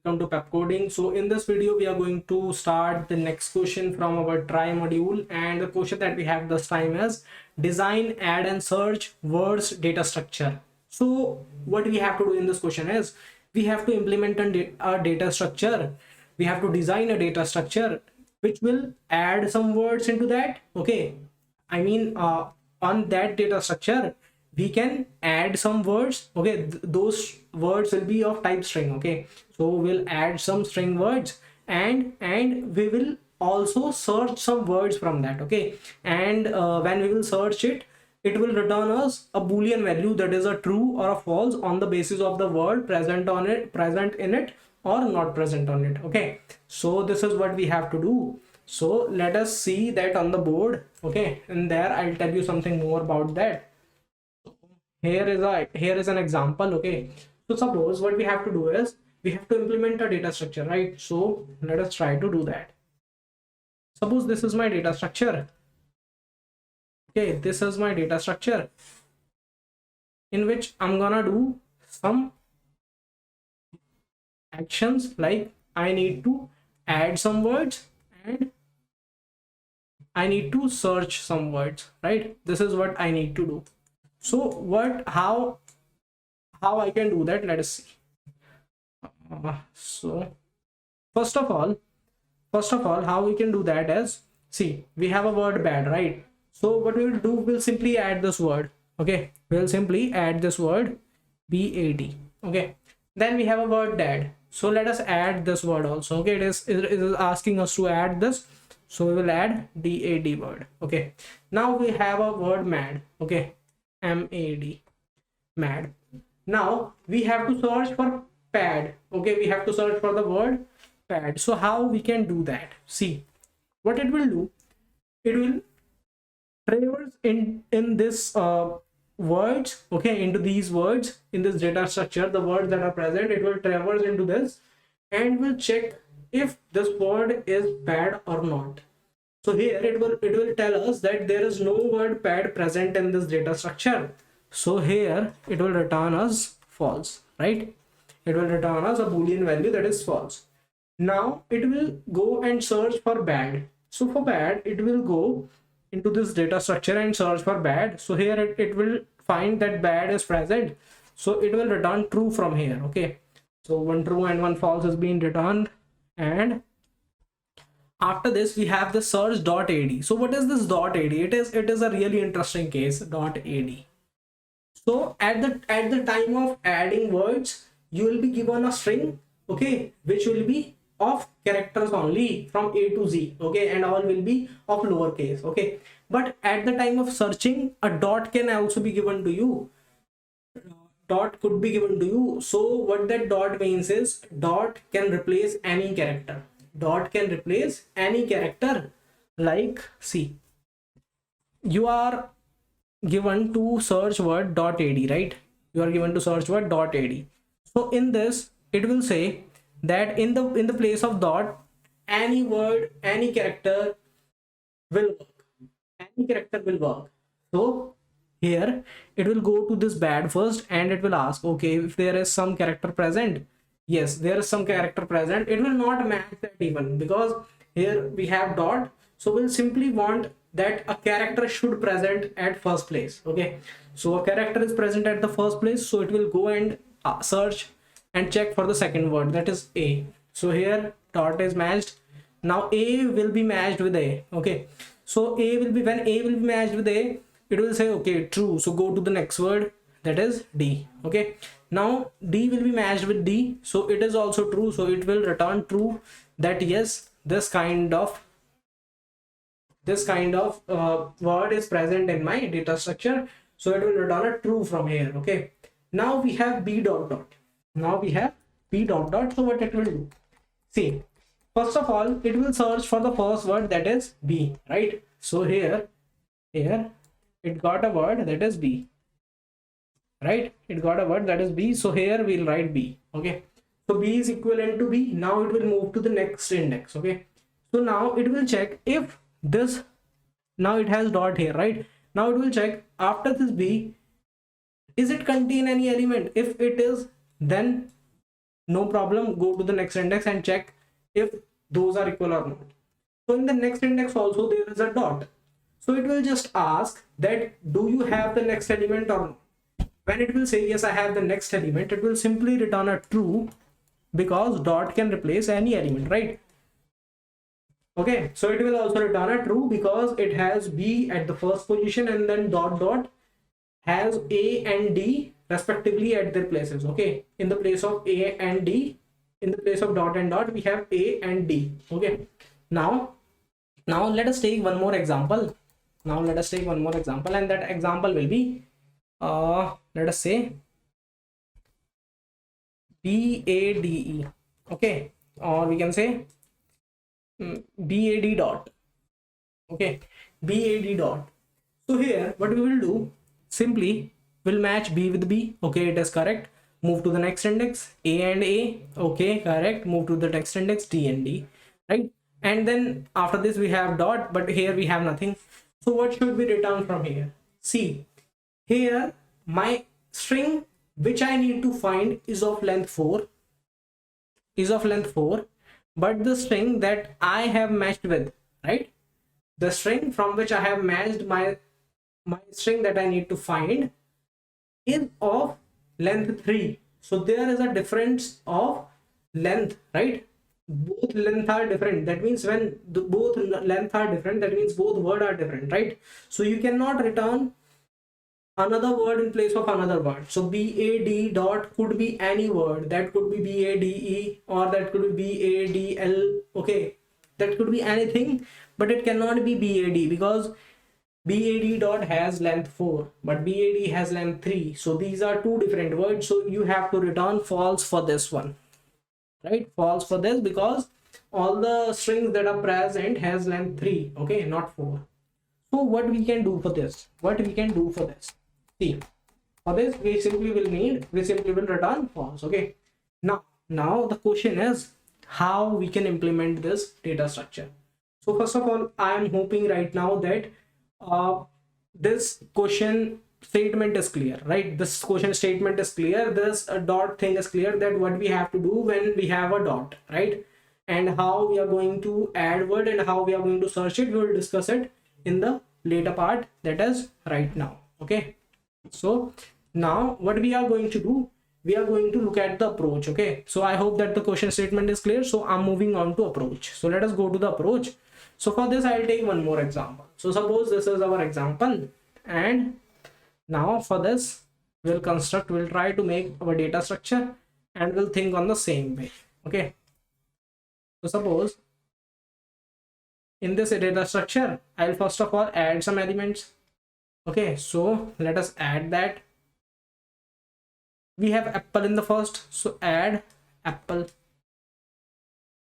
welcome to Pepcoding. So in this video, we are going to start the next question from our try module, and the question that we have this time is design, add and search words data structure. So what we have to do in this question is we have to implement a data structure. We have to design a data structure which will add some words into that. Okay, I mean on that data structure we can add some words. Okay, those words will be of type string. Okay, so we'll add some string words, and we will also search some words from that. Okay, and when we will search it, it will return us a boolean value, that is a true or a false, on the basis of the word present in it or not present on it. Okay, so this is what we have to do. So let us see that on the board. Okay, and there I'll tell you something more about that. Here is an example. Okay, so suppose what we have to do is we have to implement a data structure, right? So let us try to do that. Suppose this is my data structure. Okay, this is my data structure in which I'm gonna do some actions, like I need to add some words and I need to search some words, right? This is what I need to do. So how I can do that, let us see. So first of all, how we can do that is, see, we have a word bad, right? So what we will do, we'll simply add this word. Okay, we'll simply add this word bad. Okay, then we have a word dad, so let us add this word also. Okay, it is asking us to add this, so we will add dad word. Okay, now we have a word mad. Okay, mad. Now we have to search for pad. Okay, we have to search for the word pad. So how we can do that? See, what it will do, it will traverse in this words. Okay, into these words in this data structure, the words that are present, it will traverse into this and will check if this word is bad or not. So here it will tell us that there is no word pad present in this data structure. So here it will return us false, right? It will return us a boolean value, that is false. Now it will go and search for bad. So for bad, it will go into this data structure and search for bad. So here it will find that bad is present, so it will return true from here. Okay, so one true and one false is being returned. And after this we have the search.ad. So what is this .ad? It is a really interesting case. .ad. So at the time of adding words, you will be given a string, okay, which will be of characters only from A to Z. Okay, and all will be of lowercase. Okay, but at the time of searching, a dot can also be given to you. Dot could be given to you. So what that dot means is, dot can replace any character. Dot can replace any character. Like, see, you are given to search word .ad, right? You are given to search word .ad. So in this, it will say that in the place of dot, any word, any character will work. Any character will work. So here it will go to this bad first, and it will ask, okay, if there is some character present. Yes, there is some character present. It will not match that even, because here we have dot. So we'll simply want that a character should present at first place. Okay, so a character is present at the first place, so it will go and search and check for the second word, that is a. So here dot is matched. Now a will be matched with a. Okay, so a will be, when a will be matched with a, it will say okay, true. So go to the next word, that is d. Okay, now d will be matched with d, so it is also true. So it will return true, that yes, this kind of word is present in my data structure. So it will return a true from here. Okay, now we have b dot dot. Now we have b dot dot. So what it will do, see, first of all, it will search for the first word, that is b, right? So here it got a word, that is b, right? It got a word, that is b. So here we'll write b. Okay, so b is equivalent to b. Now it will move to the next index. Okay, so now it will check if this, now it has dot here, right? Now it will check after this b, is it contain any element? If it is, then no problem, go to the next index and check if those are equal or not. So in the next index also there is a dot, so it will just ask that do you have the next element or not. When it will say yes, I have the next element, it will simply return a true, because dot can replace any element, right? Okay, so it will also return a true because it has b at the first position, and then dot dot has a and d respectively at their places. Okay, in the place of a and d, in the place of dot and dot, we have a and d. Okay, now let us take one more example. And that example will be let us say BADE. Okay, or we can say BAD dot. Okay, BAD dot. So here what we will do, simply will match b with b. Okay, it is correct. Move to the next index, a and a. Okay, correct. Move to the next index, d and d, right? And then after this we have dot, but here we have nothing. So what should we return from here? See, here my string which I need to find is of length 4, but the string that I have matched with, right, the string from which I have matched my string that I need to find is of length 3. So there is a difference of length, right? Both length are different. That means when both length are different, that means both word are different, right? So you cannot return another word in place of another word. So BAD dot could be any word. That could be BADE, or that could be BADL. Okay, that could be anything, but it cannot be BAD, because BAD dot has length 4, but BAD has length 3. So these are two different words. So you have to return false for this one, right? False for this, because all the strings that are present has length 3. Okay, not 4. So what we can do for this? See, for this we simply will return false. Okay, now the question is how we can implement this data structure. So first of all, I am hoping right now that this question statement is clear, right? This question statement is clear. This dot thing is clear, that what we have to do when we have a dot, right? And how we are going to add word and how we are going to search it, we will discuss it in the later part, that is right now. Okay, so now what we are going to do, we are going to look at the approach. Okay, so I hope that the question statement is clear. So I'm moving on to approach. So let us go to the approach. So for this I'll take one more example. So suppose this is our example, and now for this we'll try to make our data structure, and we'll think on the same way. Okay, so suppose in this data structure I'll first of all add some elements. Okay, so let us add that. We have apple in the first, so add apple.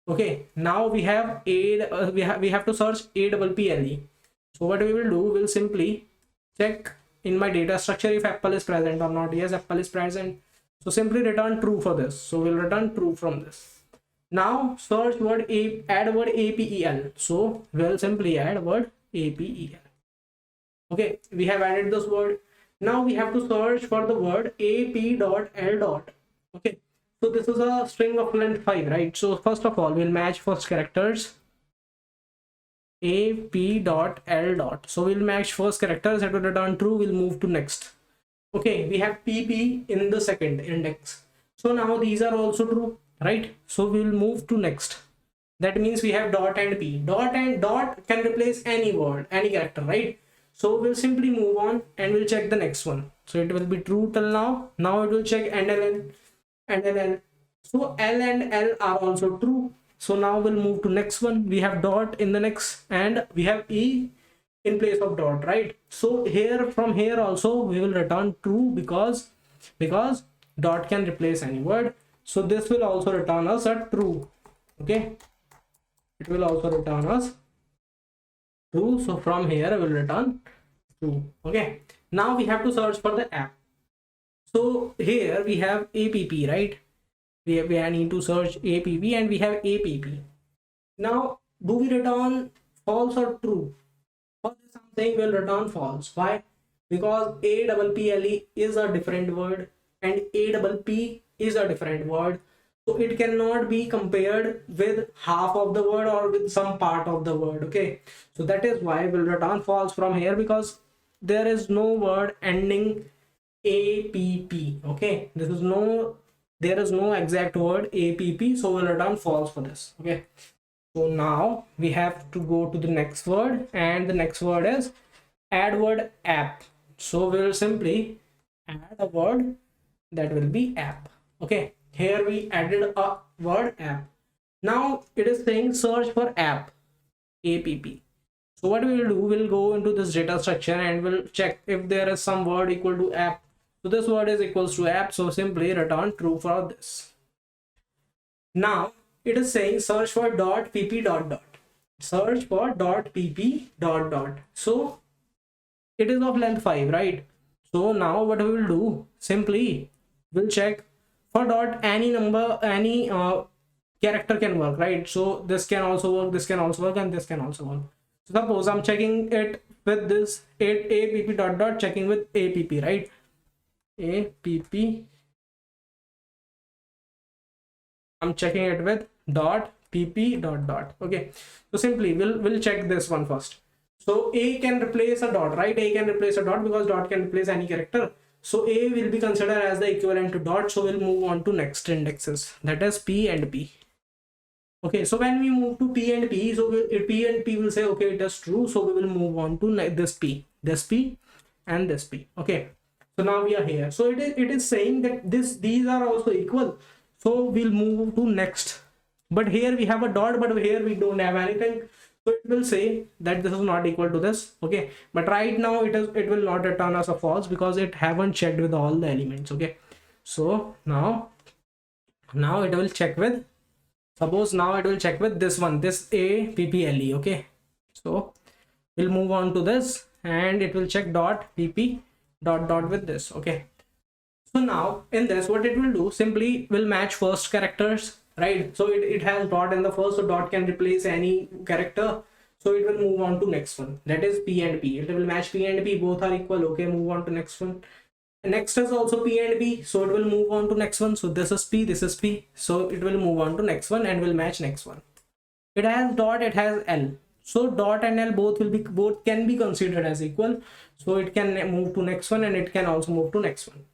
Okay, now we have we have to search APPLE. So what we will do, we'll simply check in my data structure if apple is present or not. Yes, apple is present, so simply return true for this. So we'll return true from this. Now search word add word APEL. So we'll simply add word APEL. Okay, we have added this word. Now we have to search for the word AP.L. Okay, so this is a string of length 5, right? So first of all, we'll match first characters AP.L. So we'll match first characters, that will return true. We'll move to next. Okay, we have PP in the second index, so now these are also true, right? So we'll move to next. That means we have dot and p. Dot and dot can replace any word, any character, right? So we'll simply move on and we'll check the next one. So it will be true till now. Now it will check NLN and LL. So L and L are also true. So now we'll move to next one. We have dot in the next, and we have E in place of dot, right? So here, from here also we will return true, because dot can replace any word. So this will also return us a true. Okay, it will also return us true. So from here I will return true. Okay, now we have to search for the app. So here we have app, right? We need to search app, and we have app. Now do we return false or true? For this I'm saying we'll return false. Why? Because APPLE is a different word and APP is a different word. So it cannot be compared with half of the word or with some part of the word. Okay, so that is why we'll return false from here, because there is no word ending app. Okay, there is no exact word app, so we'll return false for this. Okay, so now we have to go to the next word, and the next word is add word app. So we'll simply add a word that will be app. Okay, here we added a word app. Now it is saying search for app. So what we will do, we'll go into this data structure and we'll check if there is some word equal to app. So this word is equals to app, so simply return true for this. Now it is saying search for dot pp dot dot. Search for dot pp dot dot. So it is of length 5, right? So now what we will do, simply we'll check for dot any number, any character can work, right? So this can also work, this can also work, and this can also work. So suppose I'm checking it with this app dot dot, checking with app, right? App, I'm checking it with dot pp dot dot. Okay, so simply we'll check this one first. So a can replace a dot, right? A can replace a dot because dot can replace any character. So a will be considered as the equivalent to dot. So we'll move on to next indexes, that is p and p. Okay, so when we move to p and p, so p and p will say okay, it is true. So we will move on to this p, and this p. Okay, so now we are here. So it is saying that these are also equal. So we'll move to next. But here we have a dot, but here we don't have anything. So it will say that this is not equal to this. Okay, but right now it will not return us a false because it haven't checked with all the elements. Okay, so now it will check with, suppose now it will check with this one, this a pple. Okay, so we'll move on to this and it will check dot pp dot dot with this. Okay, so now in this, what it will do, simply will match first characters, right? So it has dot in the first, so dot can replace any character. So it will move on to next one, that is p and p. It will match p and p, both are equal. Okay, move on to next one. Next is also p and p, so it will move on to next one. So this is p, this is p, so it will move on to next one and will match next one. It has dot, it has l, so dot and l both can be considered as equal. So it can move to next one and it can also move to next one.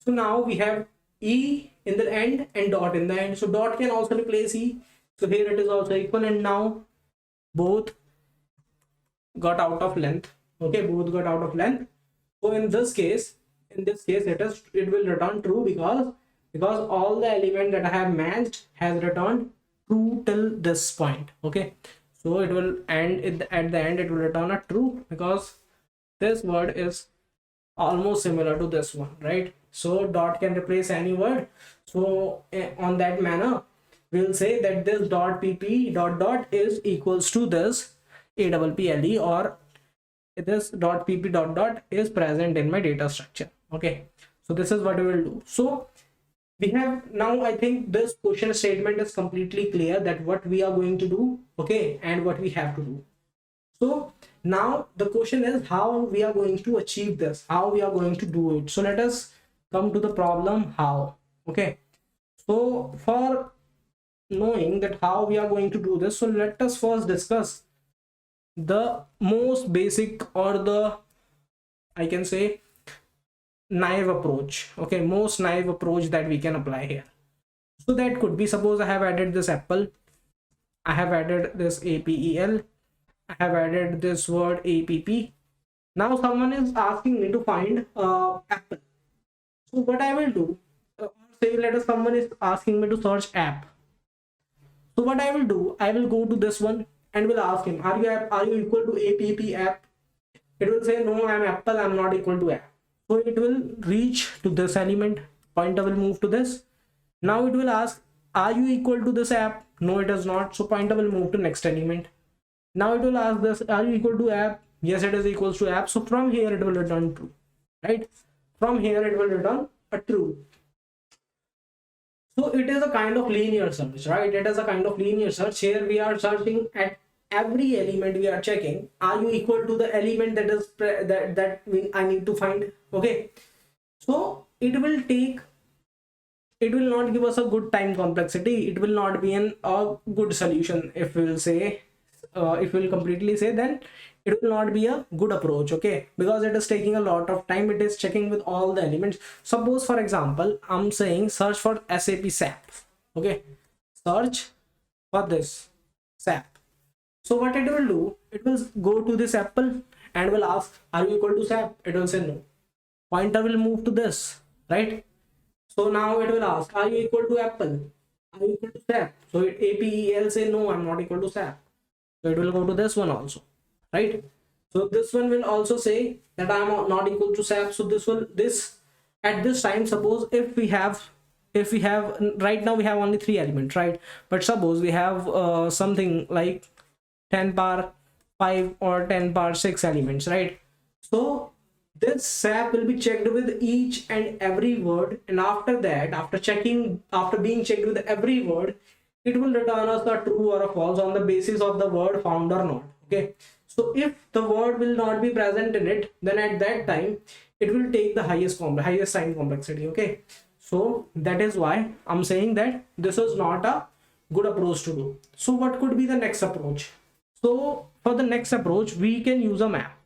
So now we have e in the end and dot in the end. So dot can also replace e. So here it is also equal, and now both got out of length. Okay, both got out of length. So in this case it will return true because all the element that I have matched has returned true till this point. Okay, so it will end at the end it will return a true because this word is almost similar to this one, right? So dot can replace any word. So on that manner we'll say that this dot pp dot dot is equals to this apple, or this dot pp dot dot is present in my data structure. Okay, so this is what we will do. So we have now, I think this question statement is completely clear that what we are going to do, okay, and what we have to do. So now the question is how we are going to achieve this, how we are going to do it. So let us come to the problem how. Okay, so for knowing that how we are going to do this, so let us first discuss the most basic, or the, I can say, naive approach. Okay, most naive approach that we can apply here. So that could be, suppose I have added this apple, I have added this apel, I have added this word app. Now someone is asking me to find apple. So what I will do, say let us someone is asking me to search app. So what I will do, I will go to this one and will ask him, are you equal to app? It will say no, I am apple, I am not equal to app. So it will reach to this element, pointer will move to this. Now it will ask, are you equal to this app? No, it is not. So pointer will move to next element. Now it will ask this, are you equal to app? Yes, it is equals to app. So from here it will return true, right? From here it will return a true. So it is a kind of linear search, right? It is a kind of linear search. Here we are searching at every element, we are checking, are you equal to the element that is I need to find. Okay, so it will take it will not give us a good time complexity. It will not be a good solution. If we'll say, if we'll completely say, then it will not be a good approach, okay, because it is taking a lot of time. It is checking with all the elements. Suppose for example, I'm saying search for SAP, okay, search for this SAP. So what it will do, it will go to this apple and will ask, are you equal to SAP? It will say no. Pointer will move to this, right? So now it will ask, are you equal to apple? Are you equal to SAP? So APEL say no, I'm not equal to SAP. So it will go to this one also, right? So this one will also say that I'm not equal to SAP. So this at this time, suppose if we have right now we have only 3 elements, right? But suppose we have something like 10 power 5 or 10 power 6 elements, right? So this SAP will be checked with each and every word, and after that, after being checked with every word, it will return us a true or a false on the basis of the word found or not, okay? So if the word will not be present in it, then at that time it will take the highest sign complexity, okay? So that is why I'm saying that this is not a good approach to do. So what could be the next approach? So for the next approach, we can use a map,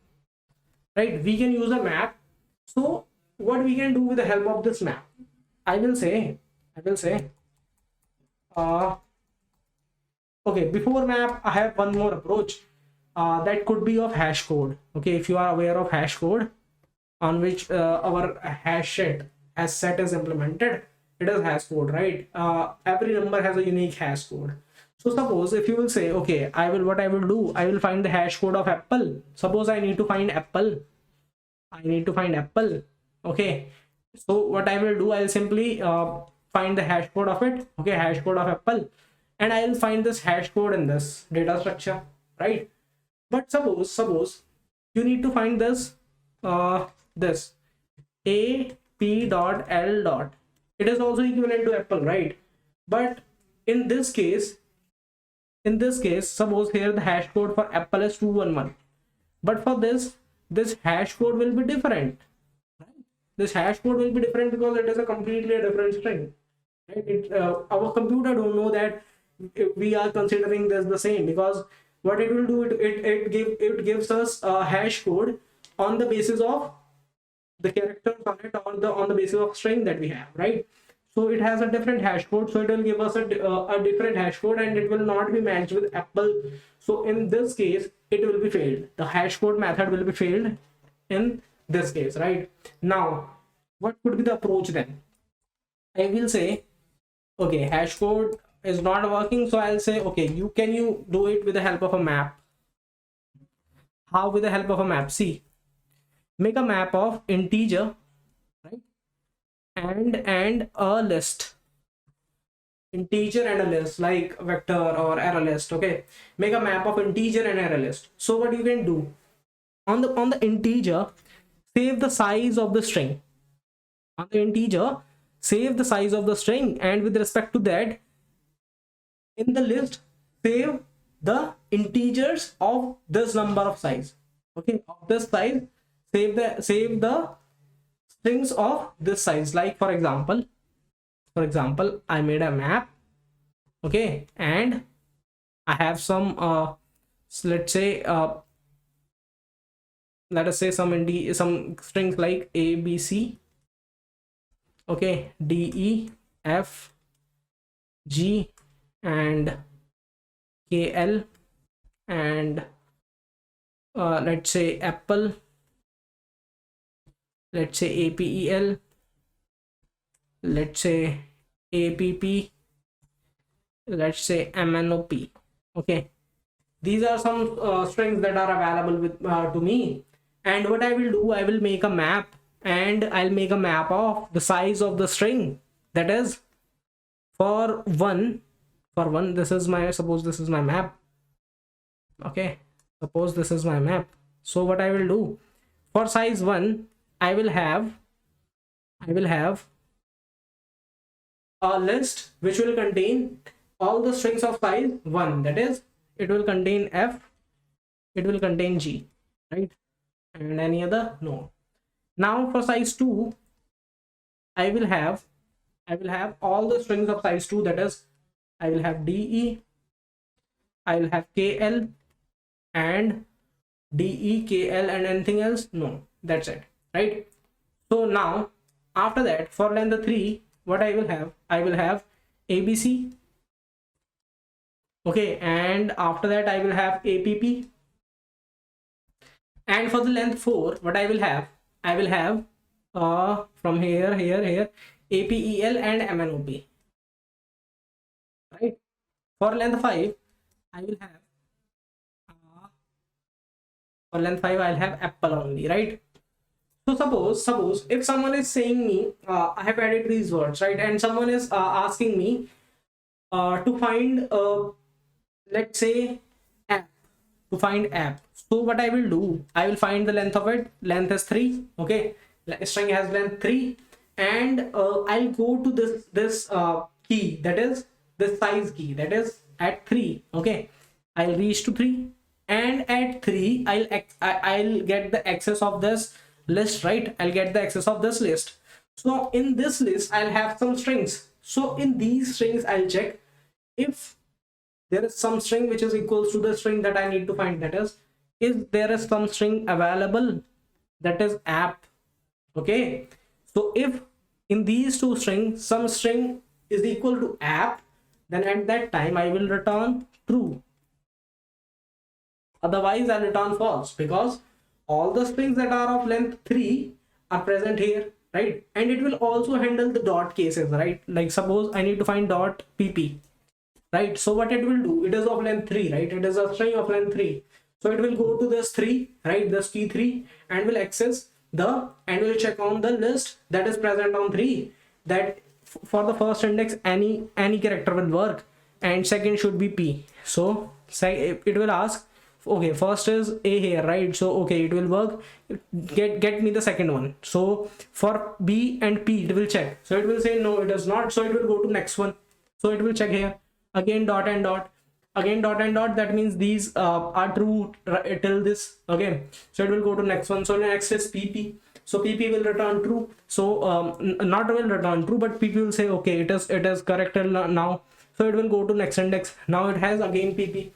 right? We can use a map. So what we can do with the help of this map, I will say okay, before map I have one more approach that could be of hash code, okay? If you are aware of hash code, on which our hash set is implemented, it is hash code, right? Every number has a unique hash code. So suppose if you will say, okay, I will find the hash code of apple. Suppose I need to find apple, okay? So what I will do, I'll simply find the hash code of it, okay, hash code of apple, and I'll find this hash code in this data structure, right? But suppose you need to find this this a p dot l dot, it is also equivalent to apple, right? But in this case, suppose here the hash code for apple is 211, but for this hash code will be different, right? This hash code will be different because it is a completely different string, right? Our computer don't know that we are considering this the same, because what it will do, it gives us a hash code on the basis of the characters on it, on the basis of string that we have, right? So it has a different hash code, so it will give us a different hash code, and it will not be matched with apple. So in this case it will be failed, the hash code method will be failed in this case, right? Now what could be the approach then? I will say, okay, hash code is not working, so I'll say, okay, can you do it with the help of a map? How? With the help of a map. See, make a map of integer, right, and a list, integer and a list, like vector or array list, okay? Make a map of integer and array list. So what you can do, on the integer, save the size of the string. On the integer, save the size of the string, and with respect to that, in the list, save the integers of this number of size, okay, of this size. Save the strings of this size. Like for example, I made a map, okay, and I have some let's say let us say some strings like a b c, okay, d e f g and k l, and let's say apple, let's say apel, let's say app, let's say mnop, okay? These are some strings that are available with to me, and what I will do, I will make a map, and I'll make a map of the size of the string, that is for one, this is my, suppose this is my map, okay, suppose this is my map. So what I will do, for size 1, I will have a list which will contain all the strings of size 1, that is, it will contain f, it will contain g, right, and any other no. Now for size 2, I will have I will have all the strings of size 2, that is I will have DE, I will have KL, and DE, KL, and anything else? No, that's it, right? So now after that, for length 3, what I will have? I will have ABC, okay, and after that I will have APP, and for the length 4, what I will have? I will have from here, APEL and MNOP, right? For length 5, I will have for length 5 I'll have apple only, right? So suppose if someone is saying me, I have added these words, right, and someone is asking me to find let's say app, to find app. So what I will do, I will find the length of it. Length is 3, okay, string has length 3, and I'll go to this key, that is this size key, that is at 3, okay. I'll reach to 3, and at 3 I'll get the access of this list, right? I'll get the access of this list. So in this list I'll have some strings. So in these strings I'll check if there is some string which is equals to the string that I need to find, that is there is some string available, that is app, okay. So if in these two strings some string is equal to app, then at that time I will return true, otherwise I'll return false, because all the strings that are of length 3 are present here, right? And it will also handle the dot cases, right? Like suppose I need to find dot pp, right? So what it will do, it is of length 3, right? It is a string of length 3, so it will go to this 3, right, this key 3, and will access and will check on the list that is present on 3, that for the first index any character will work, and second should be p. So it will ask, okay, first is a here, right? So okay, it will work, get me the second one. So for b and p it will check, so it will say no, it does not, so it will go to next one. So it will check here again, dot and dot, again dot and dot, that means these are true till this, okay. So it will go to next one. So next is pp, so pp will return true. So not will return true, but pp will say okay, it is correct till now. So it will go to next index. Now it has again pp.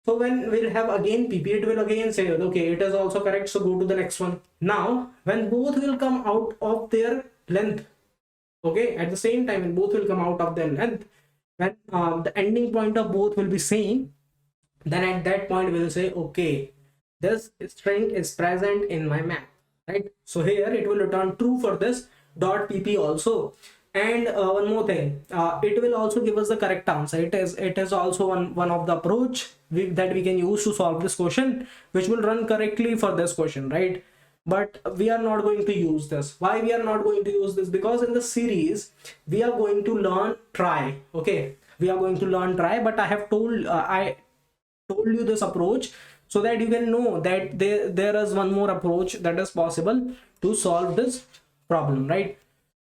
So when we'll have again pp, it will again say okay, it is also correct, so go to the next one. Now when both will come out of their length, okay, at the same time when both will come out of their length, when the ending point of both will be same, then at that point we'll say okay, this string is present in my map, right? So here it will return true for this dot pp also. And one more thing, it will also give us the correct answer. It is also one of the approach that we can use to solve this question, which will run correctly for this question, right? But we are not going to use this. Why we are not going to use this? Because in the series we are going to learn try, okay, we are going to learn try, but I have told you this approach so that you can know that there is one more approach that is possible to solve this problem, right?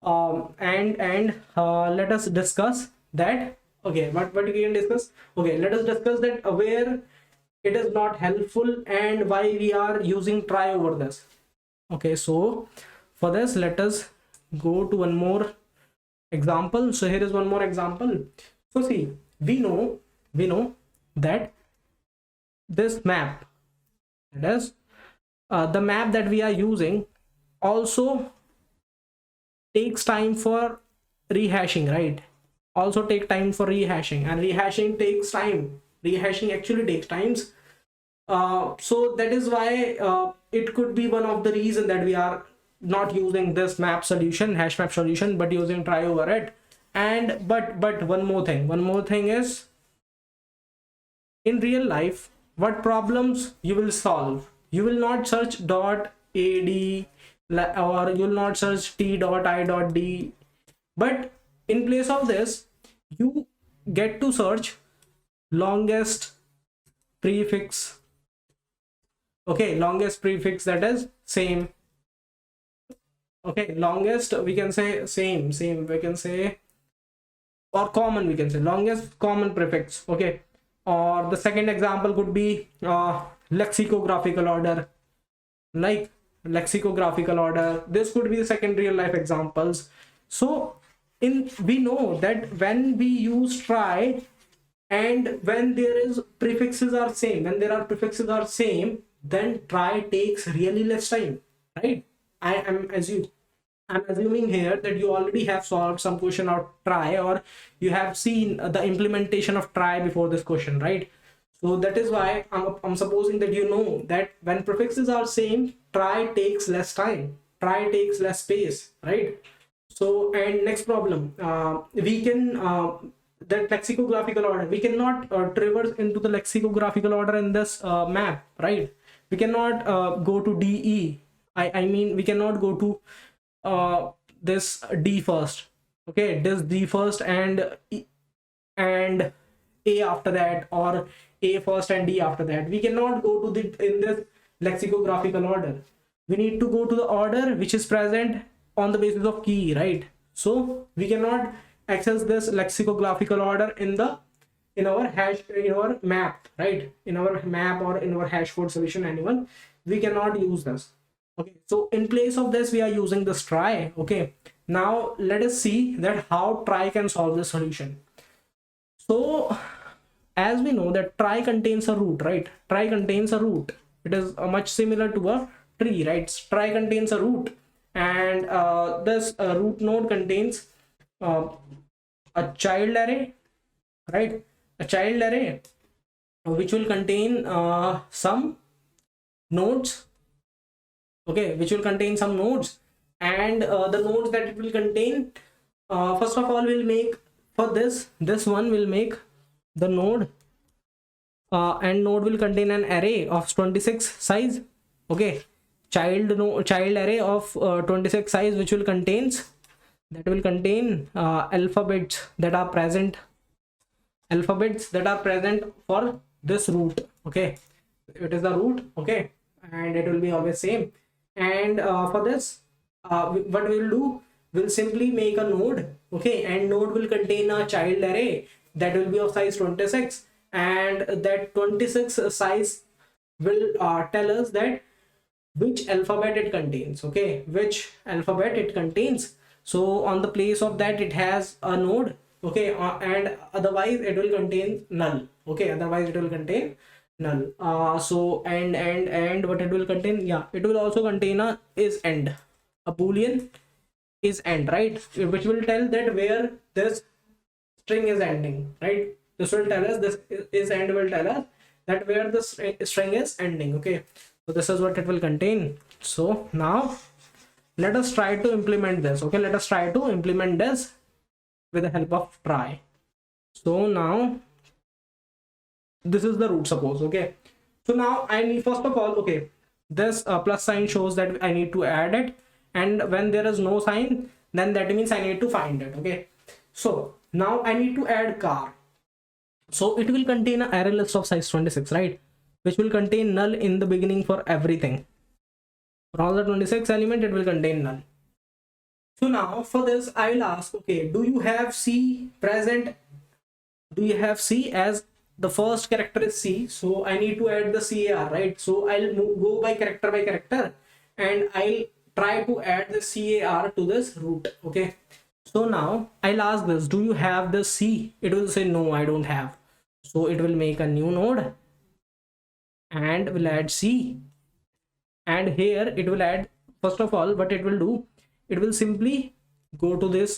And let us discuss that. Okay, what we can discuss? Okay, let us discuss that where it is not helpful and why we are using try over this. Okay, so for this let us go to one more example. So here is one more example. So see, we know that this map, that is the map that we are using, also takes time for rehashing, right? Also take time for rehashing, and rehashing takes time. Rehashing actually takes times. So that is why it could be one of the reason that we are not using this map solution, hash map solution, but using try over it. And but one more thing is, in real life, what problems you will solve, you will not search dot ad or you will not search t.i.d, but in place of this you get to search longest prefix, okay, longest prefix, that is same, okay, longest we can say same we can say, or common we can say longest common prefix, okay. Or the second example could be lexicographical order, like lexicographical order. This could be the second real life examples. So we know that when we use try, and when there is prefixes are same, when there are prefixes are same, then try takes really less time, right? I'm assuming here that you already have solved some question of try, or you have seen the implementation of try before this question, right? So that is why I'm supposing that you know that when prefixes are same, try takes less time, try takes less space, right? So, and next problem, we can that lexicographical order, we cannot traverse into the lexicographical order in this map, right? We cannot go to DE. I mean, we cannot go to this D first. Okay, this D first and and A after that, or A first and D after that. We cannot go to the in this lexicographical order. We need to go to the order which is present on the basis of key, right? So we cannot access this lexicographical order in our hash, in our map, right? In our map or in our hash code solution, anyone, we cannot use this. Okay, so in place of this we are using this try. Okay, now let us see that how try can solve this solution. So as we know that try contains a root, right? Try contains a root. It is much similar to a tree, right? Try contains a root, and this root node contains a child array, right? A child array which will contain some nodes, okay, which will contain some nodes, and the nodes that it will contain, first of all, will make for this one will make the node, and node will contain an array of 26 size. Okay, child array of 26 size, which will contains, that will contain alphabets that are present for this root. Okay, it is the root. Okay, and it will be always same. And for this, what we will do, we'll simply make a node. Okay, and node will contain a child array that will be of size 26, and that 26 size will tell us that which alphabet it contains. Okay, which alphabet it contains. So on the place of that, it has a node. Okay, and otherwise it will contain null. Okay, otherwise it will contain null. So and what it will contain, yeah, it will also contain a is end, a boolean is end, right? Which will tell that where this string is ending, right? This will tell us, this is end will tell us that where the string is ending. Okay, so this is what it will contain. So now let us try to implement this. Okay, let us try to implement this with the help of try. So now this is the root, suppose. Okay, so now I need, first of all, okay, this plus sign shows that I need to add it, and when there is no sign, then that means I need to find it. Okay, so now I need to add car. So it will contain an array list of size 26, right? Which will contain null in the beginning for everything. For all the 26 element, it will contain null. So now for this, I will ask, okay, do you have C present? Do you have C as the first character is C? So I need to add the CAR, right? So I'll go by character, and I'll try to add the CAR to this root. Okay, so now I'll ask this, do you have the C? It will say no, I don't have. So it will make a new node and will add C, and here it will add, first of all, what it will do, it will simply go to this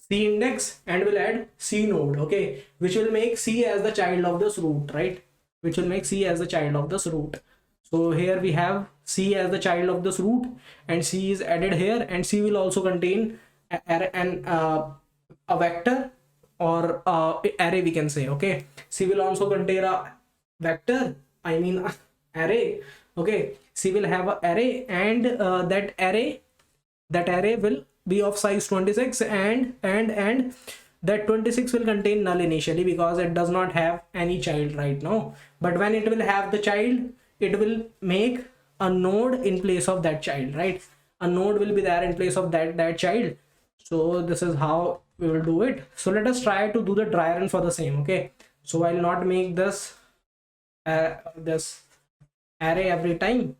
C index and will add C node. Okay, which will make C as the child of this root, right? Which will make C as the child of this root. So here we have C as the child of this root, and C is added here, and C will also contain a vector or array, we can say. Okay, C will also contain a vector, I mean array. Okay, C will have an array, and that array will be of size 26, and that 26 will contain null initially because it does not have any child right now. But when it will have the child, it will make a node in place of that child, right? A node will be there in place of that child. So this is how we will do it. So let us try to do the dry run for the same. Okay, so I'll not make this this array every time,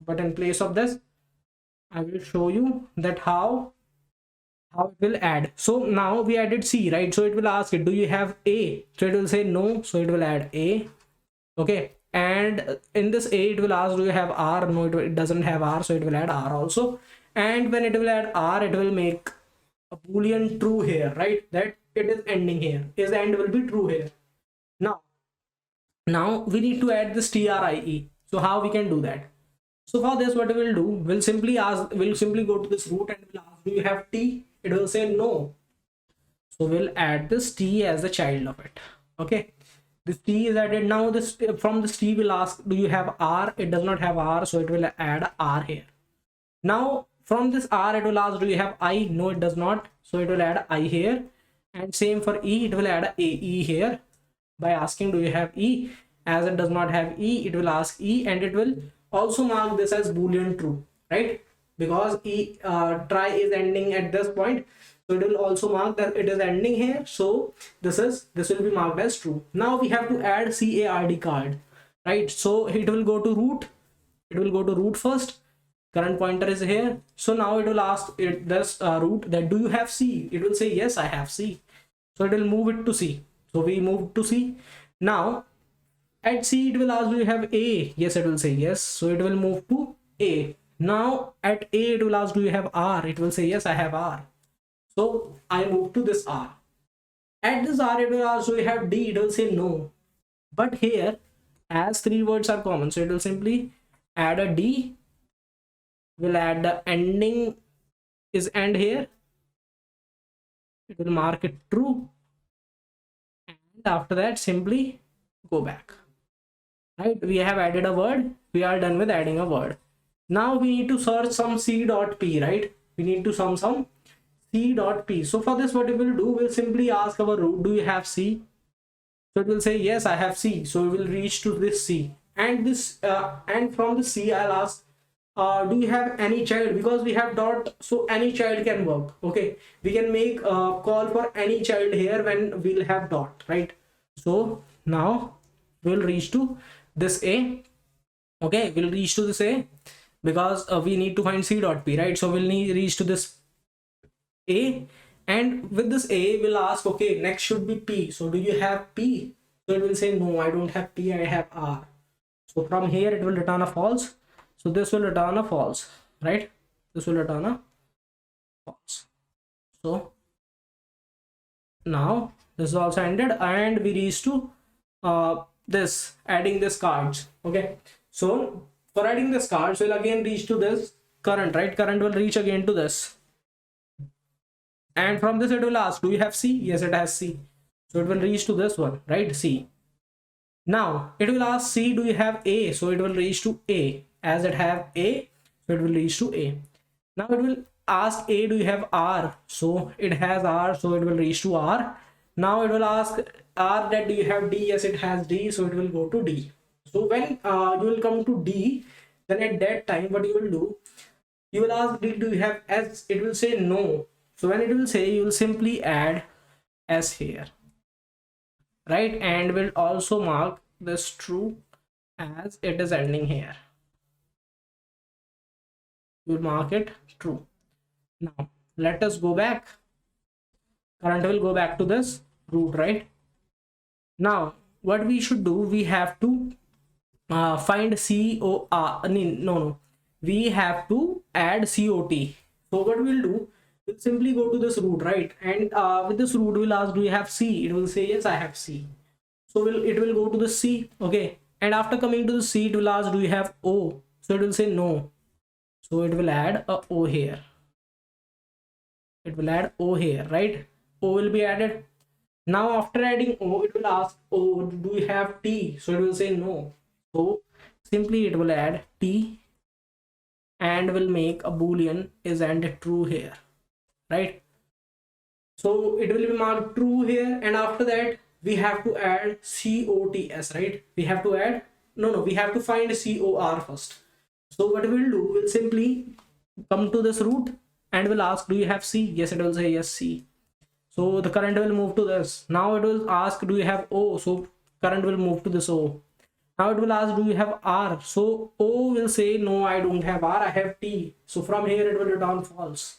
but in place of this, I will show you that how it will add. So now we added C, right? So it will ask it, do you have A? So it will say no, so it will add A. Okay, and in this A it will ask, do you have R? No, it doesn't have R, so it will add R also. And when it will add R, it will make a boolean true here, right? That it is ending here, is end will be true here. Now we need to add this TRIE. So how we can do that? So for this, what we will do, we'll simply go to this root and we'll ask, do you have T? It will say no. So we'll add this T as the child of it. Okay, this T is added. Now this, from this T will ask, do you have R? It does not have R, so it will add R here. Now from this R, it will ask, do you have I? No, it does not, so it will add I here. And same for E, it will add AE here by asking, do you have E? As it does not have E, it will ask E, and it will also mark this as boolean true, right? Because E try is ending at this point, so it will also mark that it is ending here. So this will be marked as true. Now we have to add CARD card, right? So it will go to root. It will go to root first. Current pointer is here. So now it will ask it this root that, do you have C? It will say yes, I have C. So it will move it to C. So we move to C. Now at C it will ask, do you have A? Yes, it will say yes, so it will move to A. Now at A it will ask, do you have R? It will say yes, I have R, so I move to this R. At this R it will ask, do you have D? It will say no. But here, as 3 words are common, so it will simply add a D, will add the ending is end here, it will mark it true, and after that simply go back. Right, we have added a word, we are done with adding a word. Now we need to search some C.P, right? We need to sum some C.P. So for this, what we will do, we'll simply ask our root, do you have C? So it will say yes, I have C. So we will reach to this C, and this and from the C I'll ask, do you have any child? Because we have dot, so any child can work. Okay, we can make a call for any child here when we'll have dot, right? So now we'll reach to this A. Okay, we'll reach to this A because we need to find C.P, right? So we'll need reach to this A, and with this A we'll ask, okay, next should be P. So do you have P? So it will say no, I don't have P, I have R. So from here it will return a false. So this will return a false, right? This will return a false. So now this is also ended, and we reach to this adding this cards. Okay, so for adding this cards, we'll again reach to this current, right? Current will reach again to this, and from this it will ask, do you have C? Yes, it has C, so it will reach to this one, right? C. Now it will ask C, do you have A? So it will reach to A, as it have A, so it will reach to A. Now it will ask A, do you have R? So it has R, so it will reach to R. Now it will ask R that, do you have D? Yes, it has D, so it will go to D. So when you will come to D, then at that time what you will do, you will ask D, do you have S? It will say no. So when it will say, you will simply add S here, right? And will also mark this true as it is ending here. We'll mark it true. Now let us go back. Current will go back to this root, right? Now what we should do, we have to find COR. No, we have to add COT. So what we'll do, we'll simply go to this root, right? And with this root we'll ask, do you have C? It will say yes, I have C. So it will go to the C. Okay, and after coming to the C, it will ask, do you have O? So it will say no, so it will add a O here. It will add O here, right? O will be added. Now after adding O, it will ask, oh, do you have T? So it will say no, so simply it will add T and will make a boolean is and true here, right? So it will be marked true here, and after that we have to add COTS, right? We have to add, we have to find COR first. So what we'll do, we'll simply come to this root and we'll ask, do you have C? Yes, it will say yes, C. So the current will move to this. Now it will ask, do you have O? So current will move to this O. Now it will ask, do you have R? So O will say, no, I don't have R, I have T. So from here it will return false.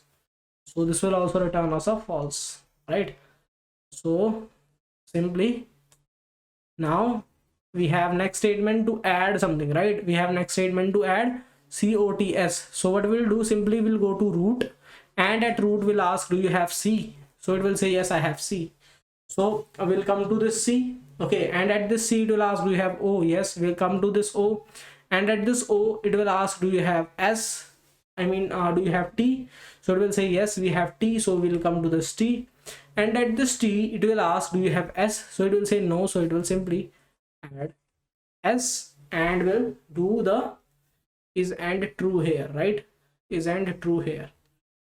So this will also return as a false, right? So simply now we have next statement to add something, right? We have next statement to add COTS. So what we'll do, simply we'll go to root, and at root we'll ask, do you have C? So it will say, yes, I have C. So we'll come to this C, okay, and at this C it will ask, do you have O? Yes, we'll come to this O, and at this O it will ask, do you have S? Do you have T? So it will say, yes, we have T. So we'll come to this T, and at this T it will ask, do you have S? So it will say no. So it will simply add S, and will do the is and true here, right? Is and true here.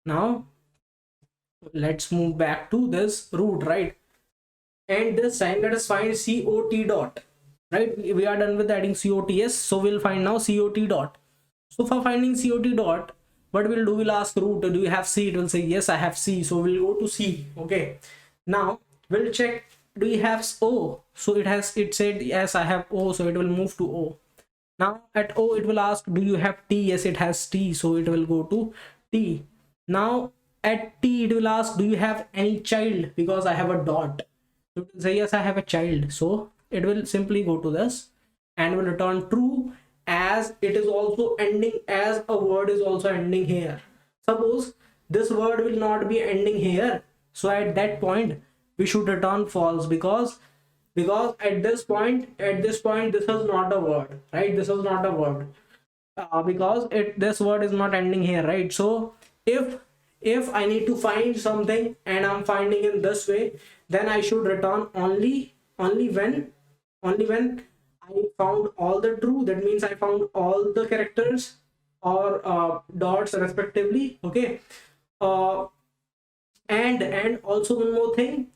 Now let's move back to this root, right? And this time let us find COT dot, right? We are done with adding COTS, so we'll find now COT dot. So for finding COT dot, what we'll do, we'll ask root, do you have C? It will say, yes, I have C. So we'll go to C, okay. Now we'll check, do you have O? So it said, yes, I have O. So it will move to O. Now at O it will ask, do you have T? Yes, it has T. So it will go to T. Now at T it will ask, do you have any child? Because I have a dot. So it will say, yes, I have a child. So it will simply go to this and will return true, as it is also ending, as a word is also ending here. Suppose this word will not be ending here, so at that point we should return false, because at this point this is not a word, right? This is not a word, because this word is not ending here, right? So if I need to find something and I'm finding in this way, then I should return only when I found all the true. That means I found all the characters or dots respectively, okay. And also one more thing,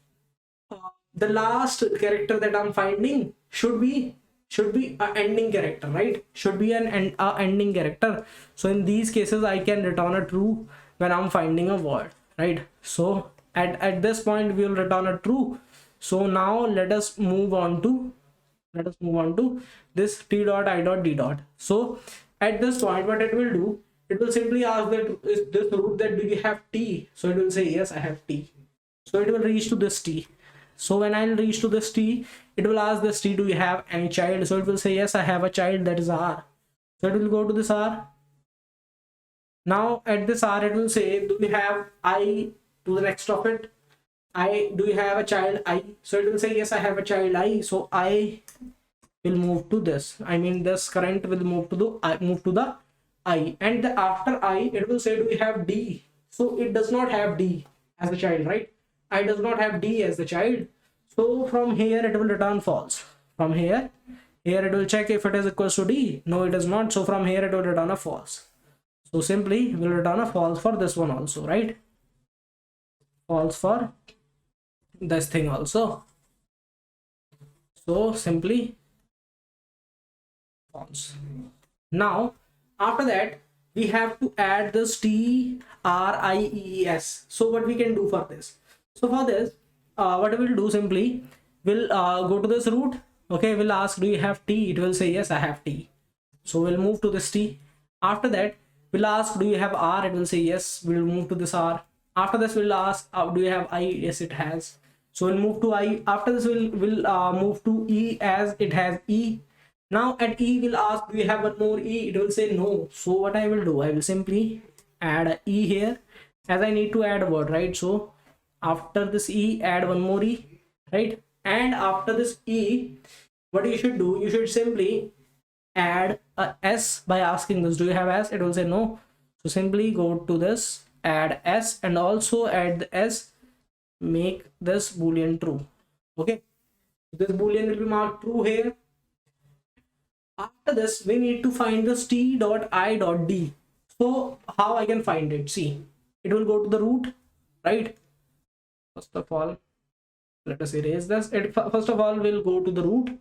the last character that I'm finding should be a ending character, right? Should be an ending character. So in these cases I can return a true when I'm finding a word, right? So at this point we will return a true. So now let us move on to this T dot I dot D dot. So at this point what it will do, it will simply ask that, is this root, that do you have T? So it will say, yes, I have T. So it will reach to this T. So when I'll reach to this T, it will ask this T, do you have any child? So it will say, yes, I have a child, that is R. So it will go to this R. Now at this R it will say, do you have I to the next of it? Do you have a child I? So it will say, yes, I have a child I. So I will move to this. This current will move to the I. And after I, it will say, do you have D? So it does not have D as a child, right? I does not have D as the child. So from here it will return false. From here it will check if it is equals to D. No, it is not. So from here it will return a false. So simply we'll return a false for this one also, right? False for this thing also. So simply false. Now after that we have to add this TRIES. So what we can do for this? So for this, what we'll do, simply we'll go to this root, okay. We'll ask, do you have T? It will say, yes, I have T. So we'll move to this T. After that we'll ask, do you have R? It will say, yes. We'll move to this R. After this we'll ask, do you have I? Yes, it has. So we'll move to I. After this we'll move to E, as it has E. Now at E we'll ask, do you have one more E? It will say no. So what I will do, I will simply add a E here, as I need to add a word, right? So after this E, add one more E, right? And after this E, what you should do, you should simply add a S by asking this, do you have S? It will say no. So simply go to this, add S, and also add the S, make this boolean true, okay. This boolean will be marked true here. After this we need to find this T dot I dot D. So how I can find it? See, it will go to the root, right? First of all, let us erase this. First of all we'll go to the root.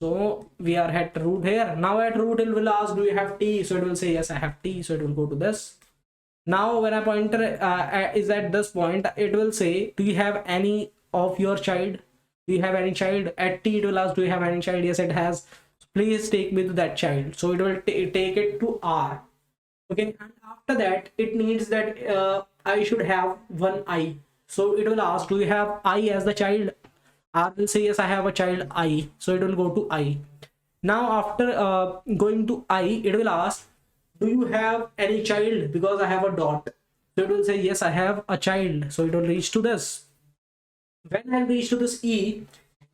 So we are at root here. Now at root it will ask, do you have T? So it will say, yes, I have T. So it will go to this. Now when a pointer is at this point, it will say, do you have any of your child? Do you have any child? At T it will ask, do you have any child? Yes, it has. please take me to that child. So it will take it to R. Okay, and after that it needs that I should have one I. So it will ask, do you have I as the child? R will say yes, I have a child I. So it will go to I. Now after going to I, it will ask, do you have any child? Because I have a dot. So it will say yes, I have a child. So it will reach to this. When I reach to this E,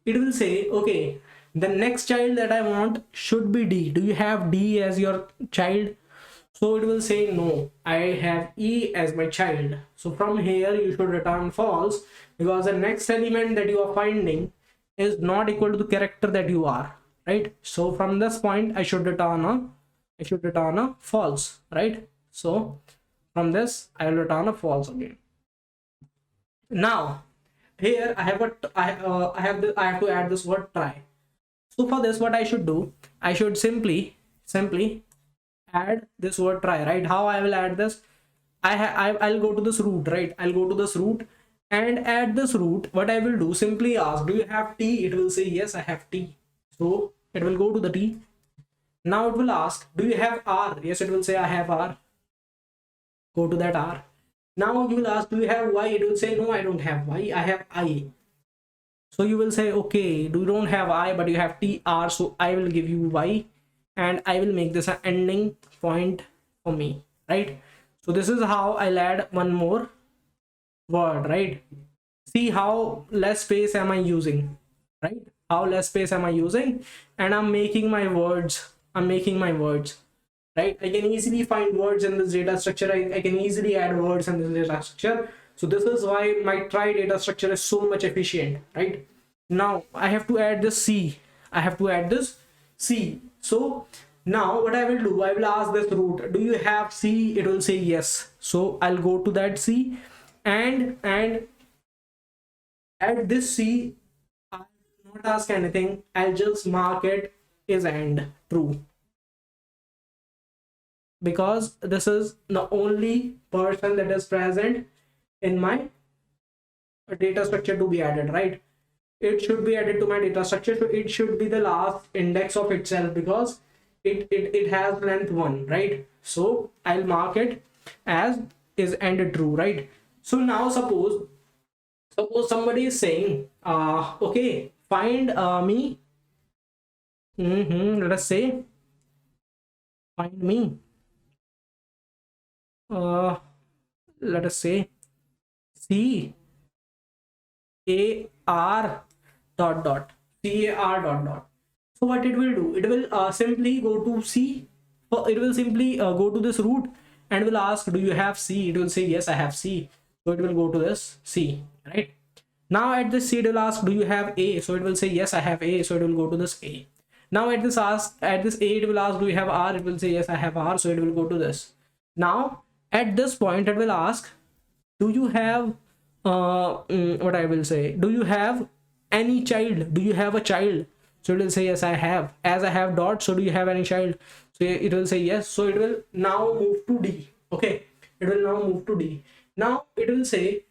it will say, okay, the next child that I want should be D. Do you have D as your child? So it will say no, I have E as my child. So from here you should return false, because the next element that you are finding is not equal to the character that you are, right? So from this point I should return a false, right? So from this I will return a false again. Now here I have I have to add this word try. So for this, what I should do, I should simply add this word try, right? How I will add this? I'll go to this root, right? I'll go to this root, and at this root, what I will do, simply ask, do you have T? It will say yes, I have T. So it will go to the T. Now it will ask, do you have R? Yes, it will say I have R. Go to that R. Now you will ask, do you have Y? It will say no, I don't have Y, I have I. So you will say, okay, you don't have I, but you have TR, so I will give you Y, and I will make this an ending point for me, right? So this is how I'll add one more word, right? See how less space am I using, right? How less space am I using, and I'm making my words, right? I can easily find words in this data structure. I can easily add words in this data structure. So this is why my try data structure is so much efficient, right? Now I have to add this C. So now what I will do, I will ask this root, do you have C? It will say yes. So I'll go to that C, and at this C, I will not ask anything. I'll just mark it is AND true, because this is the only person that is present in my data structure to be added, right? It should be added to my data structure, so it should be the last index of itself, because it has length 1, right? So I'll mark it as is AND true, right? So now suppose somebody is saying okay, find me, let us say find me, let us say C A R dot dot. So what it will do, it will simply go to C, it will simply go to this root and will ask, do you have C? It will say yes, I have C. So it will go to this C, right? Now at this C, it will ask, do you have A? So it will say yes, I have A. So it will go to this A. Now at this A, it will ask, do you have R? It will say yes, I have R. So it will go to this. Now at this point, it will ask, do you have what I will say, do you have any child? Do you have a child? So it will say yes, I have. As I have dot, so do you have any child? So it will say yes. So it will now move to D. Okay, it will now move to D. Now it will say,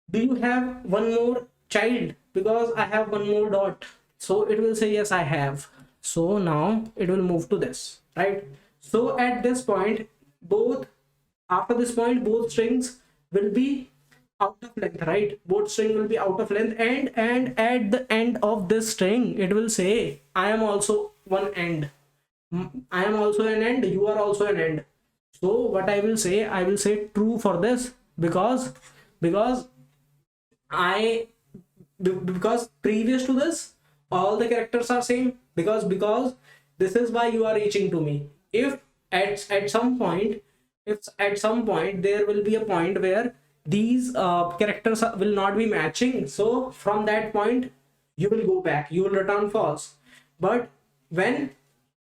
do you have one more child? Because I have one more dot. So it will say yes, I have. So now it will move to this, right? So at this point, after this point, both strings will be out of length, right? Both string will be out of length, and at the end of this string, it will say, I am also one end. I am also an end, you are also an end. So what I will say true for this, because previous to this, all the characters are same, because this is why you are reaching to me. If at some point there will be a point where these characters will not be matching, so from that point you will go back, you will return false. But when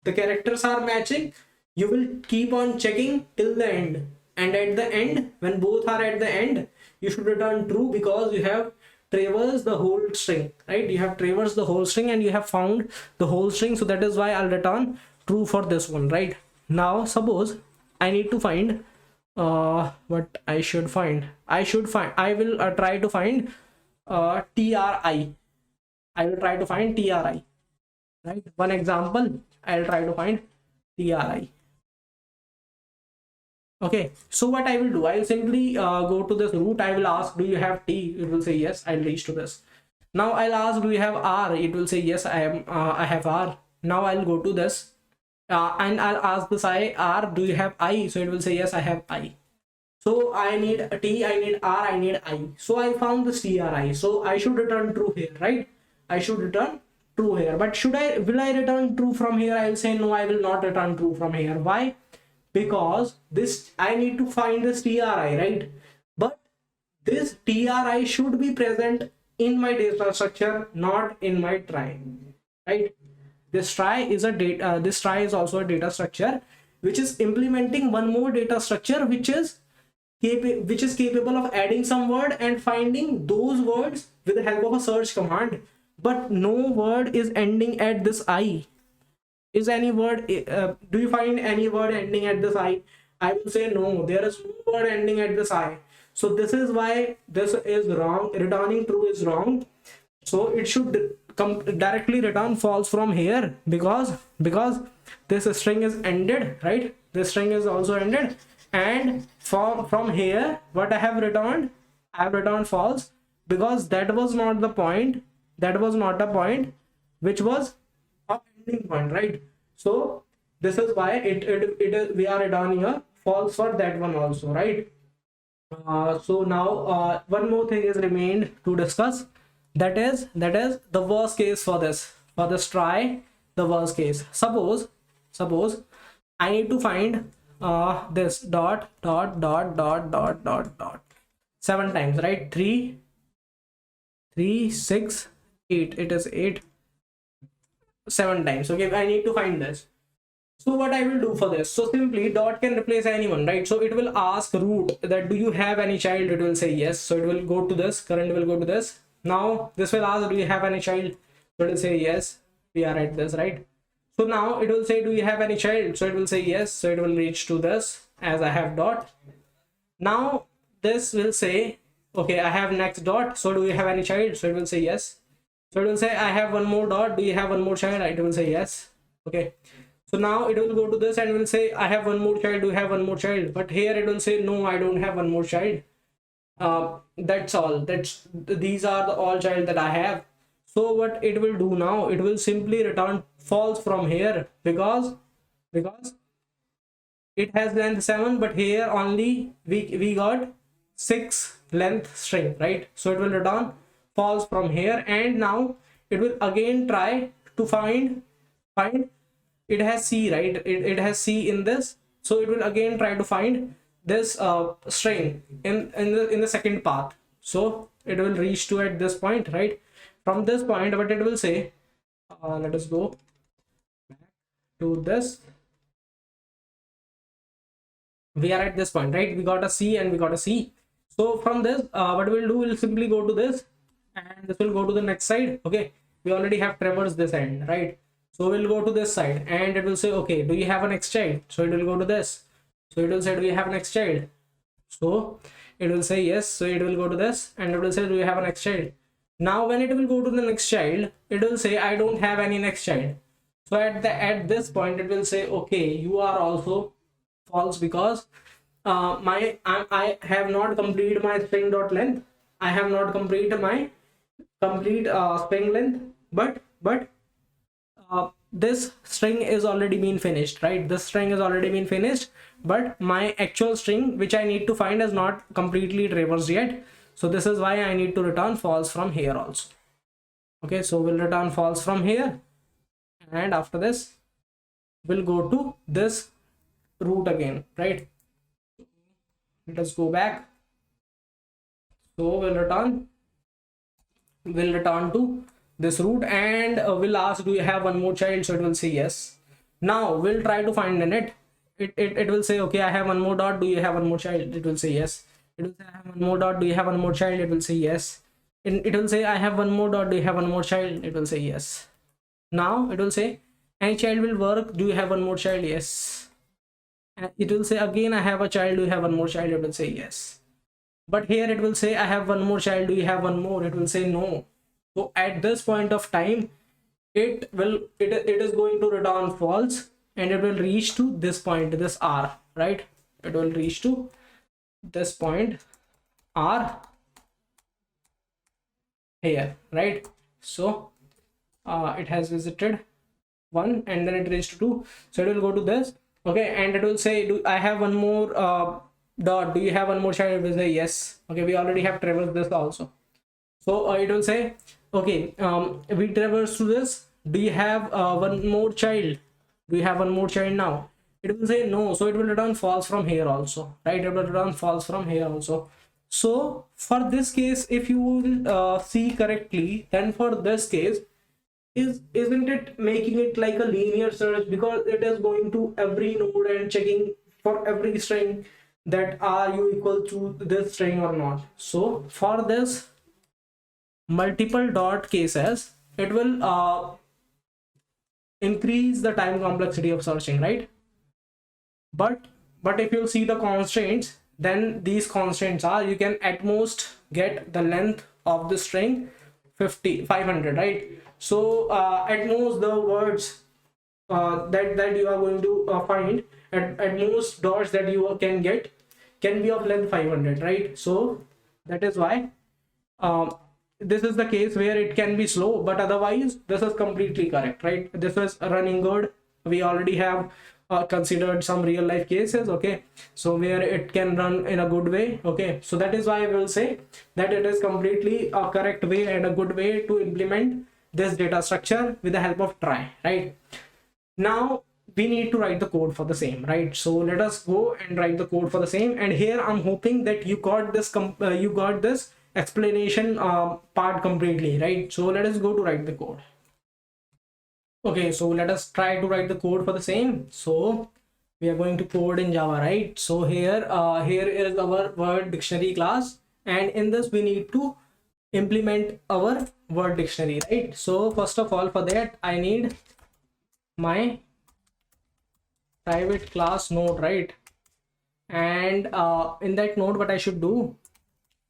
the characters are matching, you will keep on checking till the end, and at the end, when both are at the end, you should return true, because you have traversed the whole string, right? You have traversed the whole string and you have found the whole string. So that is why I'll return true for this one, right? Now suppose I need to find what I should find. I will try to find TRI. I will try to find TRI. right? One example, I'll try to find tri. Okay, so what I will do, I will simply go to this root. I will ask, do you have t? It will say yes. I'll reach to this. Now I'll ask, do you have r? It will say yes, I have r. Now I'll go to this, and I'll ask this r, do you have I? So it will say yes, I have I. So I need a t, I need r, I need I. So I found this tri. So I should return true here, right? I should return true here. But will I return true from here? I will say no, I will not return true from here. Why? Because this, I need to find this tri, right? But this tri should be present in my data structure, not in my try, right? This try is a data, this try is also a data structure which is implementing one more data structure which is capable of adding some word and finding those words with the help of a search command. But no word is ending at this I. Is any word, do you find any word ending at this I? I will say no, there is no word ending at this I. So this is why this is wrong. Returning true is wrong. So it should come directly return false from here, because this string is ended, right? This string is also ended, and from here what I have returned false, because that was not the point, which was a ending point, right? So this is why we are returning a false for that one also, right? So now one more thing is remained to discuss, that is the worst case for this try. The worst case, suppose I need to find this dot 7 times, right? 3 6 8, it is 8 7 times. Okay, I need to find this. So what I will do for this, so simply dot can replace anyone, right? So it will ask root that do you have any child? It will say yes. So it will go to this, current will go to this. Now this will ask, do you have any child? So it will say yes, we are at this, right? So now it will say, do you have any child? So it will say yes. So it will reach to this as I have dot. Now this will say, okay, I have next dot. So do you have any child? So it will say yes. So it will say, I have one more dot. Do you have one more child? It will say yes. Okay. So now it will go to this and will say, I have one more child. Do you have one more child? But here it will say, no, I don't have one more child. That's all. These are the all child that I have. So what it will do now, it will simply return false from here, because it has length 7, but here only we got 6 length string, right? So it will return false from here, and now it will again try to find it has C, right? It has C in this, so it will again try to find this string in the second path. So it will reach to at this point, right? From this point, what it will say, let us go back to this. We are at this point, right? We got a C and we got a C. So from this, what we'll do, we'll simply go to this, and this will go to the next side. Okay, we already have traversed this end, right? So we'll go to this side, and it will say, okay, do you have a next child? So it will go to this. So it will say, do you have a next child? So it will say yes. So it will go to this, and it will say, do you have a next child? Now when it will go to the next child, it will say, I don't have any next child. So at this point, it will say, okay, you are also false, because I have not completed my string dot length. I have not completed my string length, but this string is already been finished, right? This string is already been finished, but my actual string which I need to find is not completely traversed yet. So this is why I need to return false from here also. Okay, so we'll return false from here, and after this we'll go to this root again, right? Let us go back. So we'll return to this root, and we'll ask, do you have one more child? So it will say yes. Now we'll try to find in it. It will say, okay, I have one more dot. Do you have one more child? It will say yes. It will say, I have one more dot. Do you have one more child? It will say yes. And it will say, I have one more dot. Do you have one more child? It will say yes. Now it will say, any child will work. Do you have one more child? Yes. And it will say again, I have a child. Do you have one more child? It will say yes. But here it will say, I have one more child. Do you have one more? It will say no. So at this point of time, it is going to return false, and it will reach to this point, this r, right? It will reach to this point r here, right? So it has visited 1 and then it reached to 2, so it will go to this. Okay, and it will say, do I have one more dot, do you have one more child? It will say yes. Okay, we already have traversed this also. So it will say, okay, we traverse to this, do you have one more child, do you have one more child now? It will say no, so it will return false from here also, right? It will return false from here also. So for this case, if you will see correctly, then for this case, isn't it making it like a linear search, because it is going to every node and checking for every string that are you equal to this string or not. So for this multiple dot cases, it will increase the time complexity of searching, right? But if you see the constraints, then these constraints are, you can at most get the length of the string 500, right? So at most the words that you are going to find, at most dots that you can get can be of length 500, right? So that is why this is the case where it can be slow, but otherwise this is completely correct, right? This is running good. We already have considered some real life cases, okay, so where it can run in a good way. Okay, so that is why I will say that it is completely a correct way and a good way to implement this data structure with the help of try, right? Now we need to write the code for the same, right? So let us go and write the code for the same. And here I'm hoping that you got this explanation part completely, right? So let us go to write the code. Okay, so let us try to write the code for the same. So we are going to code in Java, right? So here is our word dictionary class, and in this we need to implement our word dictionary, right? So first of all, for that I need my private class node, right? And in that node, what I should do,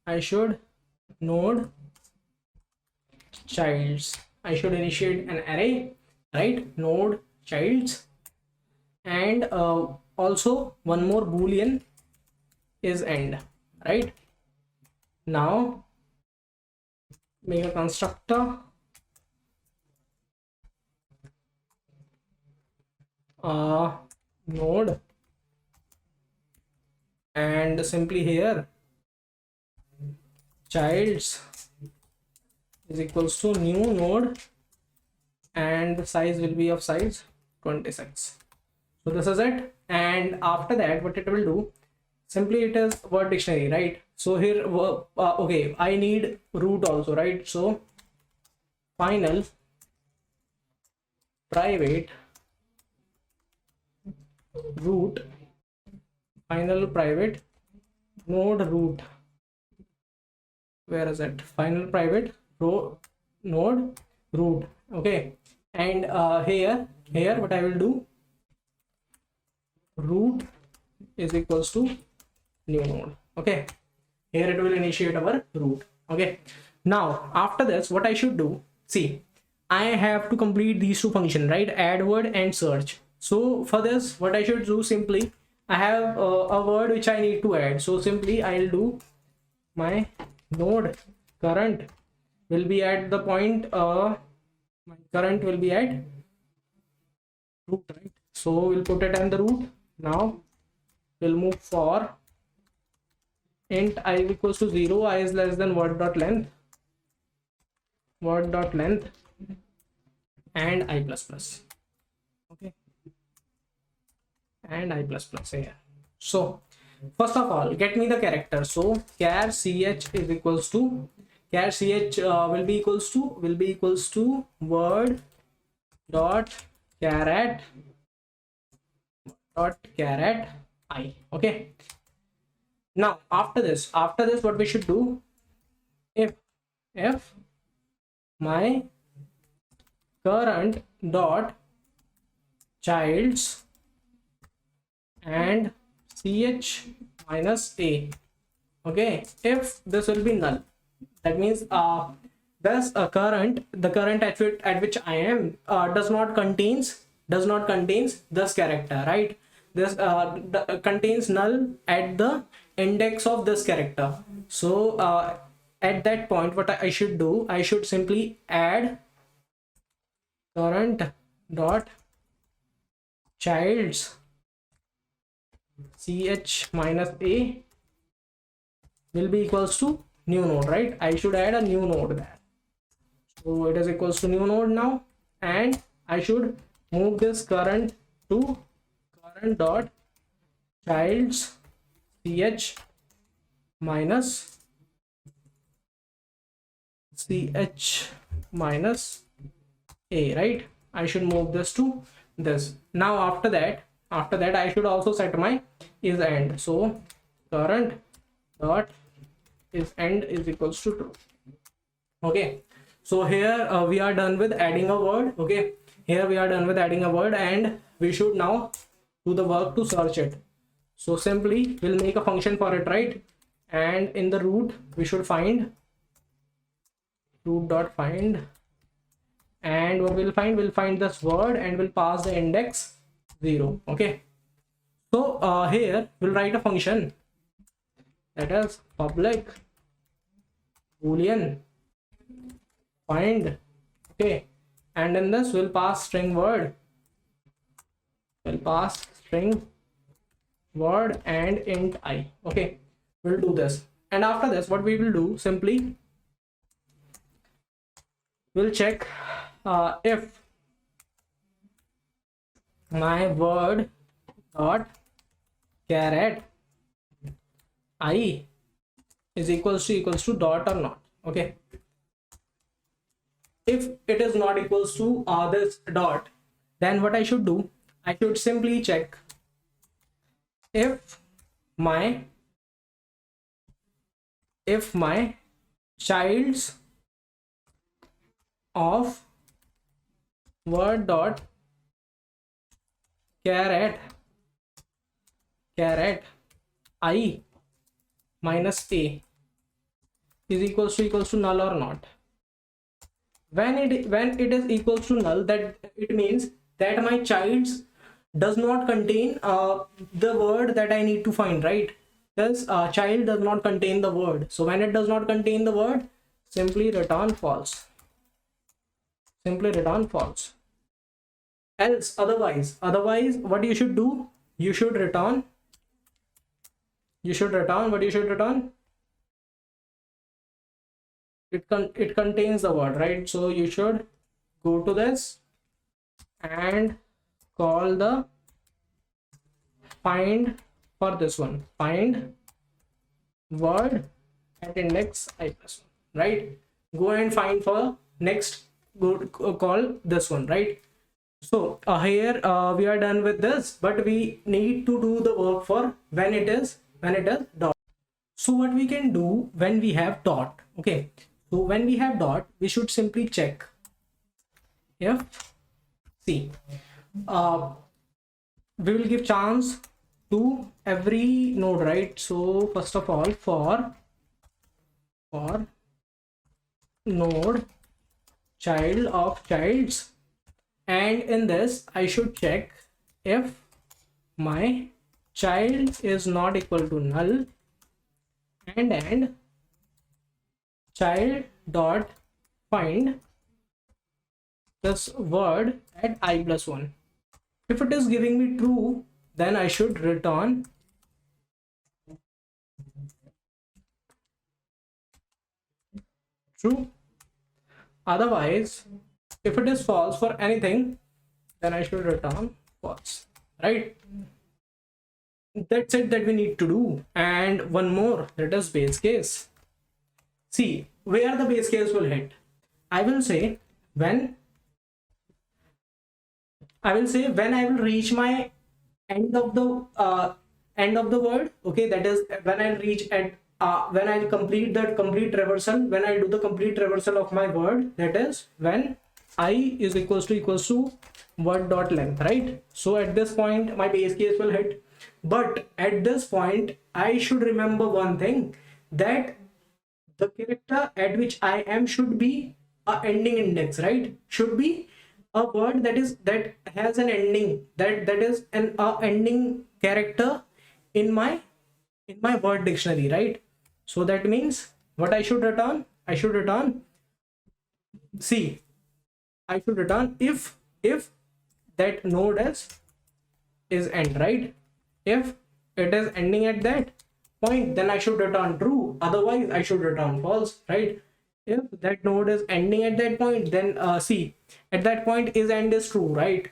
I should node childs, I should initiate an array, right? Node childs, and also one more boolean is end, right? Now make a constructor node, and simply here childs is equals to new node, and the size will be of size 26. So this is it. And after that, what it will do, simply it is word dictionary, right? So here okay, I need root also, right? So final private root, final private node root, where is it, final private node root. Okay, and here what I will do, root is equals to new node. Okay, here it will initiate our root. Okay, now after this, what I should do, see, I have to complete these two functions, right? Add word and search. So for this, what I should do, simply I have a word which I need to add. So simply I'll do my node current will be at the point my current will be at root, right? So we'll put it in the root. Now we'll move for int I equals to 0, I is less than word dot length and I plus plus. Okay, and I plus plus here. So first of all, get me the character. So char ch is equals to char ch will be equals to word dot caret I. Okay, now after this what we should do, if my current dot childs and ch minus a, okay, if this will be null, that means thus the current at which I am does not contains this character, right? This contains null at the index of this character. So at that point, what I should do, I should simply add current dot child's ch minus a will be equals to new node, right? I should add a new node there. So it is equals to new node now, and I should move this current to current dot child's ch minus a, right? I should move this to this. Now after that I should also set my is end. So current dot is end is equals to true. Okay, so here we are done with adding a word. Okay, here we are done with adding a word, and we should now do the work to search it. So simply we'll make a function for it, right? And in the root we should find root dot find, and what we'll find this word, and we'll pass the index 0. Okay, so here we'll write a function that is public boolean find. Okay, and in this we'll pass string word, and int I. Okay, we'll do this, and after this what we will do, simply we'll check if my word dot caret I is equals to dot or not. Okay, if it is not equals to this dot, then what I should do, I should simply check if my child's of word dot caret I minus a is equals to null or not. When it is equals to null, that it means that my child's does not contain the word that I need to find, right? This child does not contain the word. So when it does not contain the word, simply return false. Else, otherwise what you should do, you should return what you should return, it contains the word, right? So you should go to this and call the find for this one, find word at index I plus 1, right? Go and find for next, call this one, right? So here we are done with this, but we need to do the work for when it is dot. So what we can do when we have dot, okay, so when we have dot, we should simply check if we will give chance to every node, right? So first of all, for node child of childs, and in this I should check if my child is not equal to null, and child dot find this word at I plus 1. If it is giving me true, then I should return true. Otherwise, if it is false for anything, then I should return false, right? That's it that we need to do. And one more, that is base case. See where the base case will hit. I will say when I will reach my end of the word. Okay, that is when I reach at when I complete that complete traversal, when I do the complete traversal of my word, that is when I is equals to word dot length, right? So at this point my base case will hit. But at this point I should remember one thing, that the character at which I am should be a ending index, right? Should be a word that has an ending, that is an ending character in my word dictionary, right? So that means what I should return, I should return, see, I should return if that node is end, right? If it is ending at that point, then I should return true, otherwise I should return false, right? If that node is ending at that point, then see, at that point is end is true, right?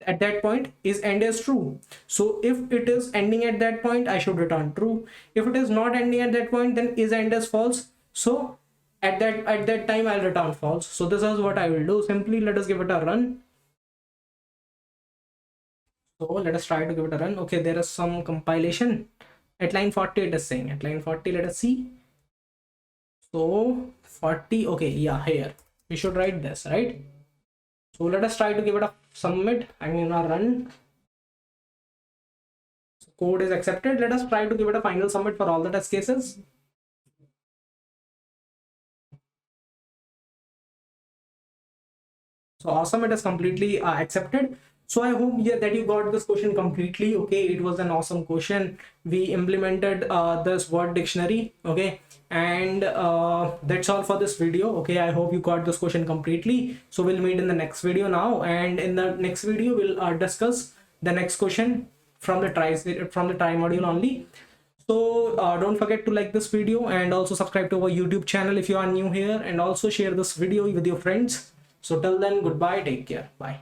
At that point is end is true. So if it is ending at that point, I should return true. If it is not ending at that point, then is end is false. So at that time I'll return false. So this is what I will do. Simply let us give it a run. So let us try to give it a run. Okay, there is some compilation. At line 40 it is saying, at line 40, let us see. So 40, okay, yeah, here we should write this, right? So let us try to give it a submit, I mean a run. So code is accepted. Let us try to give it a final submit for all the test cases. So awesome, it is completely accepted. So I hope, yeah, that you got this question completely. Okay, it was an awesome question. We implemented this word dictionary. Okay, and that's all for this video. Okay, I hope you got this question completely. So we'll meet in the next video now, and in the next video we'll discuss the next question from the try module only. So don't forget to like this video and also subscribe to our YouTube channel if you are new here, and also share this video with your friends. So till then, goodbye, take care, bye.